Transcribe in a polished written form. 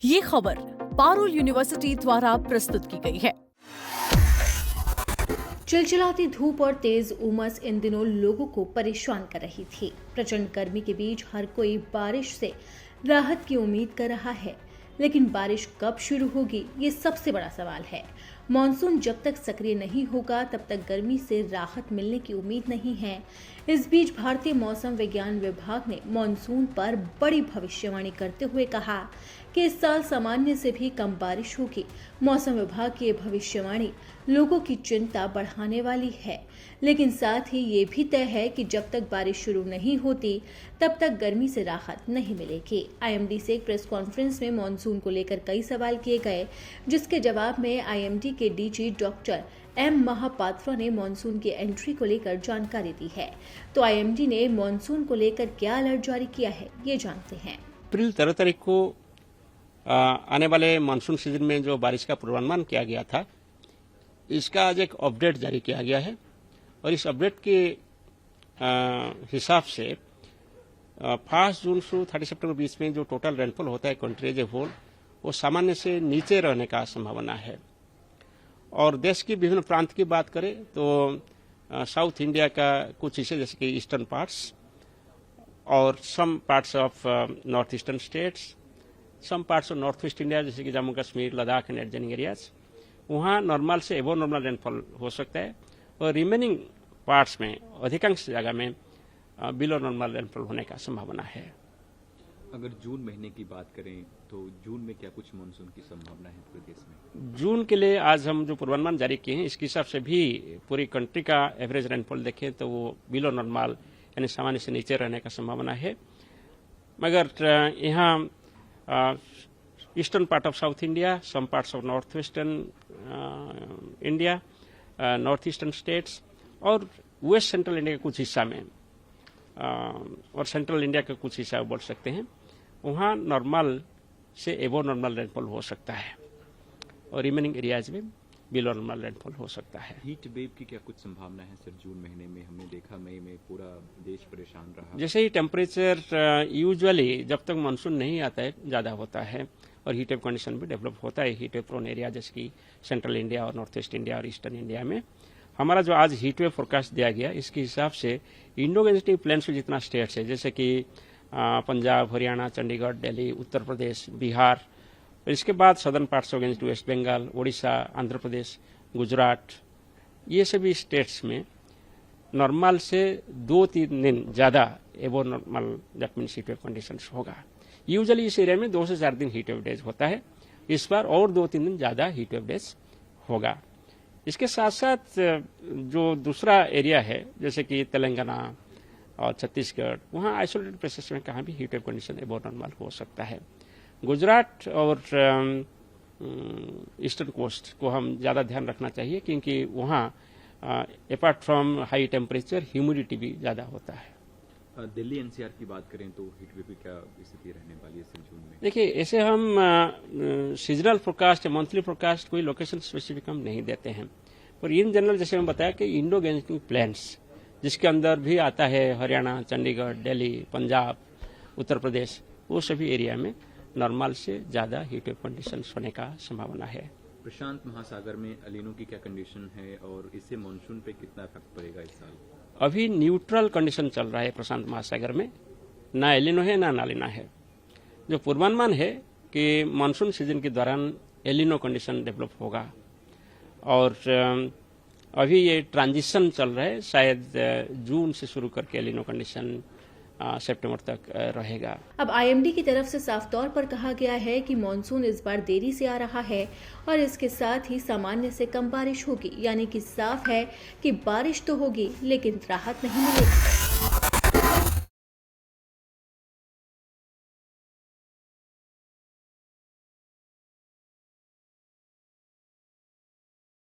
ये खबर पारुल यूनिवर्सिटी द्वारा प्रस्तुत की गई है। चिलचिलाती धूप और तेज उमस इन दिनों लोगों को परेशान कर रही थी। प्रचंड गर्मी के बीच हर कोई बारिश से राहत की उम्मीद कर रहा है, लेकिन बारिश कब शुरू होगी ये सबसे बड़ा सवाल है। मॉनसून जब तक सक्रिय नहीं होगा तब तक गर्मी से राहत मिलने की उम्मीद नहीं है। इस बीच भारतीय मौसम विज्ञान विभाग ने मॉनसून पर बड़ी भविष्यवाणी करते हुए कहा कि इस साल सामान्य से भी कम बारिश होगी। मौसम विभाग की ये भविष्यवाणी लोगों की चिंता बढ़ाने वाली है, लेकिन साथ ही ये भी तय है कि जब तक बारिश शुरू नहीं होती तब तक गर्मी से राहत नहीं मिलेगी। आईएमडी से एक प्रेस कॉन्फ्रेंस में मॉनसून को लेकर कई सवाल किए गए, जिसके जवाब में आईएमडी के डीजी डॉक्टर एम महापात्रा ने मॉनसून की एंट्री को लेकर जानकारी दी है। तो आईएमडी ने मॉनसून को लेकर क्या अलर्ट जारी किया है, ये जानते हैं। अप्रैल 13 तारीख को आने वाले मानसून सीजन में जो बारिश का पूर्वानुमान किया गया था, इसका आज एक अपडेट जारी किया गया है और इस अपडेट के हिसाब से 5 जून से 30 सितंबर बीच में जो टोटल रेनफॉल होता है कंट्री एज ए होल, वो सामान्य से नीचे रहने का संभावना है। और देश की विभिन्न प्रांत की बात करें तो साउथ इंडिया का कुछ हिस्से जैसे कि ईस्टर्न पार्ट्स और some parts of north eastern states, some parts of north east India जैसे कि Jammu Kashmir, Ladakh and adjoining areas, वहाँ नॉर्मल से एबो नॉर्मल रेनफॉल हो सकता है और रिमेनिंग पार्ट्स में अधिकांश जगह में बिलो नॉर्मल रेनफॉल होने का संभावना है। अगर जून महीने की बात करें तो जून में क्या कुछ मानसून की संभावना है पूरे देश में? जून के लिए आज हम जो पूर्वानुमान जारी किए हैं, इसके हिसाब से भी पूरी कंट्री का एवरेज रेनफॉल देखें तो वो बिलो नॉर्मल यानी सामान्य से नीचे रहने का संभावना है। मगर यहाँ eastern part of south India, some parts of north western India, north eastern states और वेस्ट सेंट्रल इंडिया के कुछ हिस्सा में और सेंट्रल इंडिया के कुछ हिस्सा बोल सकते हैं, वहाँ नॉर्मल से एबो नॉर्मल रेनफॉल हो सकता है और रिमेनिंग एरियाज में बिलो नॉर्मल रेनफॉल हो सकता है। हीट वेव की क्या कुछ संभावना है सर? जून महीने में हमने देखा मई में पूरा देश परेशान रहा। जैसे ही टेम्परेचर यूजुअली जब तक मानसून नहीं आता है ज़्यादा होता है और हीट वेव कंडीशन भी डेवलप होता है हीट वेव प्रोन एरिया जैसे कि सेंट्रल इंडिया और नॉर्थ ईस्ट इंडिया और ईस्टर्न इंडिया में। हमारा जो आज हीट वेव फोरकास्ट दिया गया, इसके हिसाब से इंडो गैंजेटिक प्लेन्स में जितना स्टेट्स है जैसे कि पंजाब, हरियाणा, चंडीगढ़, दिल्ली, उत्तर प्रदेश, बिहार, इसके बाद southern parts of Gangetic West Bengal, Odisha, Andhra Pradesh, Gujarat, ये सभी स्टेट्स में नॉर्मल से 2-3 दिन ज़्यादा एबो normal that means heat wave conditions होगा। यूजुअली इस एरिया में 2 से 4 दिन हीट वेव डेज होता है, इस बार और 2-3 दिन ज़्यादा हीट वेव डेज होगा। इसके साथ साथ जो दूसरा एरिया है जैसे कि तेलंगाना और छत्तीसगढ़, वहाँ आइसोलेटेड प्लेसेस में कहाँ भी हीट वेव कंडीशन एबो नॉर्मल हो सकता है। गुजरात और ईस्टर्न कोस्ट को हम ज़्यादा ध्यान रखना चाहिए क्योंकि वहाँ apart from high temperature humidity भी ज़्यादा होता है। दिल्ली एनसीआर की बात करें तो हीट वेव की क्या स्थिति रहने वाली है सर जून में? देखिए, ऐसे हम सीजनल फोरकास्ट या मंथली फोरकास्ट कोई लोकेशन स्पेसिफिक हम नहीं देते हैं, पर इन जनरल जैसे हम बताया कि इंडो गैंजेटिक प्लेन्स जिसके अंदर भी आता है हरियाणा, चंडीगढ़, दिल्ली, पंजाब, उत्तर प्रदेश, वो सभी एरिया में नॉर्मल से ज़्यादा हीट वेव कंडीशंस होने का संभावना है। प्रशांत महासागर में एलिनो की क्या कंडीशन है और इससे मानसून पे कितना इफेक्ट पड़ेगा इस साल? अभी न्यूट्रल कंडीशन चल रहा है प्रशांत महासागर में, ना एलिनो है ना नालिना है। जो पूर्वानुमान है कि मानसून सीजन के दौरान एलिनो कंडीशन डेवलप होगा और अभी ये ट्रांजिशन चल रहा है, शायद जून से शुरू करके एलिनो कंडीशन सितंबर तक रहेगा। अब आईएमडी की तरफ से साफ तौर पर कहा गया है कि मॉनसून इस बार देरी से आ रहा है और इसके साथ ही सामान्य से कम बारिश होगी, यानी कि साफ है कि बारिश तो होगी लेकिन राहत नहीं मिलेगी।